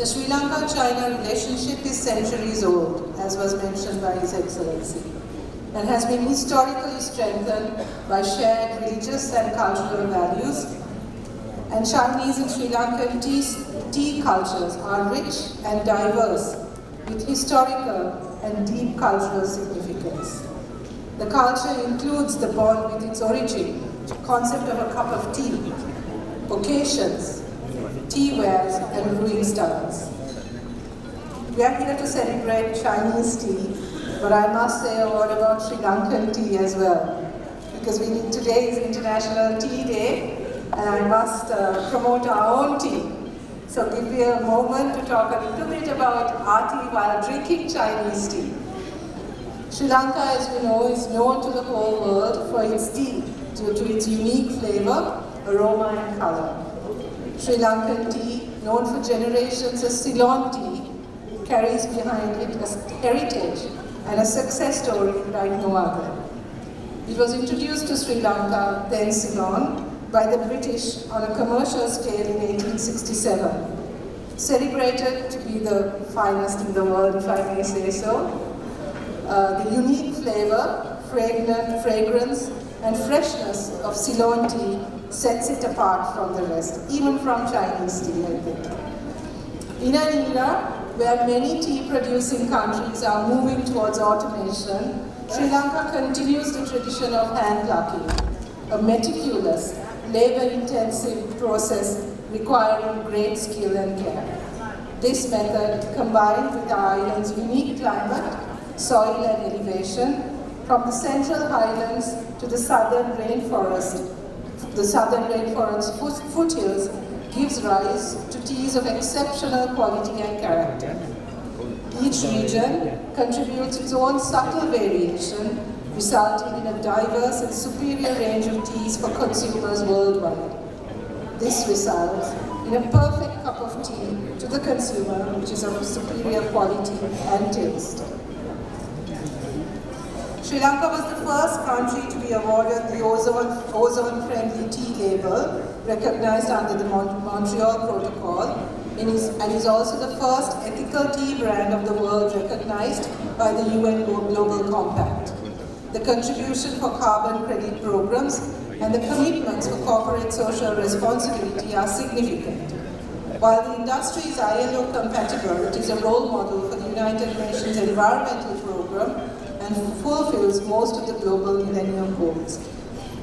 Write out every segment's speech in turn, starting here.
The Sri Lanka-China relationship is centuries old, as was mentioned by His Excellency, and has been historically strengthened by shared religious and cultural values. And Chinese and Sri Lankan tea cultures are rich and diverse, with historical and deep cultural significance. The culture includes the bond with its origin, concept of a cup of tea, occasions, tea wares, and brewing styles. We are here to celebrate Chinese tea, but I must say a word about Sri Lankan tea as well, because today is International Tea Day, and I must promote our own tea. So give me a moment to talk a little bit about our tea while drinking Chinese tea. Sri Lanka, as we know, is known to the whole world for its tea, due to its unique flavor, aroma, and color. Sri Lankan tea, known for generations as Ceylon tea, carries behind it a heritage and a success story like no other. It was introduced to Sri Lanka, then Ceylon, by the British on a commercial scale in 1867. Celebrated to be the finest in the world, if I may say so. The unique flavor, fragrance, and freshness of Ceylon tea sets it apart from the rest, even from Chinese tea, I think. In an era where many tea-producing countries are moving towards automation, Sri Lanka continues the tradition of hand plucking, a meticulous, labor-intensive process requiring great skill and care. This method, combined with the island's unique climate, soil and elevation, from the central highlands to the southern rainforest foothills, gives rise to teas of exceptional quality and character. Each region contributes its own subtle variation, resulting in a diverse and superior range of teas for consumers worldwide. This results in a perfect cup of tea to the consumer, which is of superior quality and taste. Sri Lanka was the first country to be awarded the ozone-friendly tea label, recognized under the Montreal Protocol, and is also the first ethical tea brand of the world recognized by the UN Global Compact. The contribution for carbon credit programs and the commitments for corporate social responsibility are significant. While the industry is ILO compatible, it is a role model for the United Nations Environmental Program and fulfills most of the global millennium goals.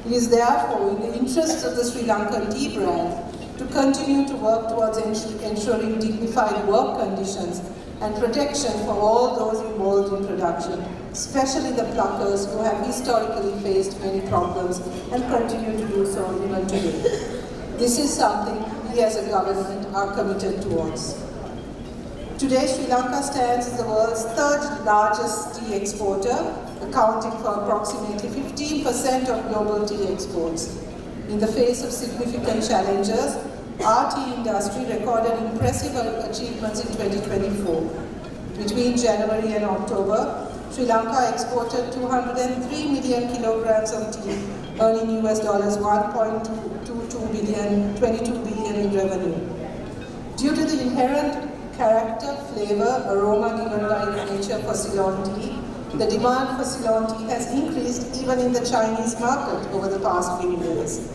It is therefore in the interests of the Sri Lankan tea brand to continue to work towards ensuring dignified work conditions and protection for all those involved in production, especially the pluckers who have historically faced many problems and continue to do so even today. This is something we as a government are committed towards. Today, Sri Lanka stands as the world's third largest tea exporter, accounting for approximately 15% of global tea exports. In the face of significant challenges, our tea industry recorded impressive achievements in 2024. Between January and October, Sri Lanka exported 203 million kilograms of tea, earning US dollars 22 billion in revenue. Due to the inherent character, flavor, aroma given by the nature for Ceylon tea, the demand for Ceylon tea has increased even in the Chinese market over the past few years.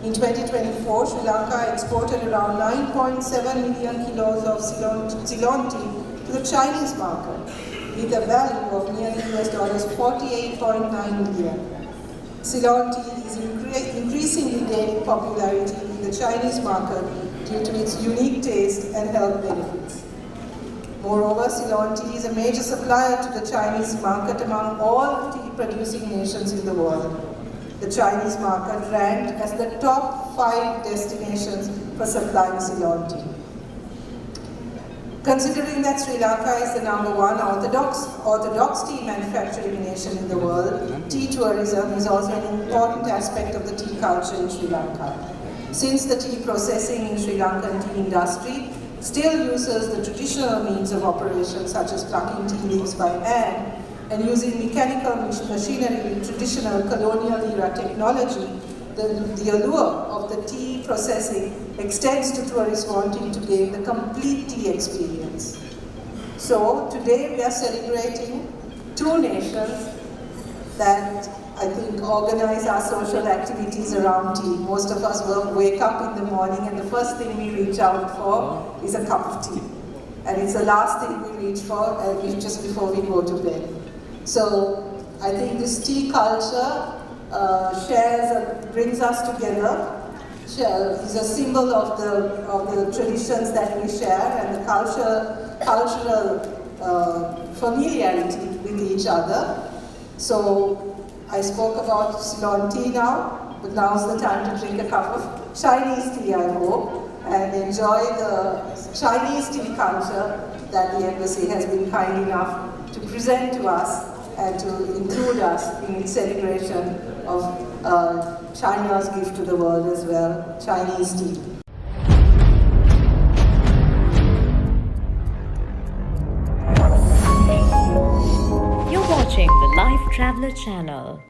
In 2024, Sri Lanka exported around 9.7 million kilos of Ceylon tea to the Chinese market, with a value of nearly US dollars 48.9 million. Ceylon tea is increasingly gaining popularity in the Chinese market due to its unique taste and health benefits. Moreover, Ceylon tea is a major supplier to the Chinese market among all tea-producing nations in the world. The Chinese market ranked as the top 5 destinations for supplying Ceylon tea. Considering that Sri Lanka is the #1 orthodox tea manufacturing nation in the world, tea tourism is also an important aspect of the tea culture in Sri Lanka. Since the tea processing in Sri Lankan tea industry still uses the traditional means of operation such as plucking tea leaves by hand and using mechanical machinery with traditional colonial era technology, the allure of the tea processing extends to tourists wanting to gain the complete tea experience. So today we are celebrating two nations that I think organize our social activities around tea. Most of us wake up in the morning and the first thing we reach out for is a cup of tea. And it's the last thing we reach for just before we go to bed. So I think this tea culture brings us together, is a symbol of the traditions that we share and the cultural familiarity with each other. So I spoke about Ceylon tea now, but now's the time to drink a cup of Chinese tea, I hope, and enjoy the Chinese tea culture that the embassy has been kind enough to present to us and to include us in its celebration of China's gift to the world as well, Chinese tea. You're watching the Lifetraveler channel.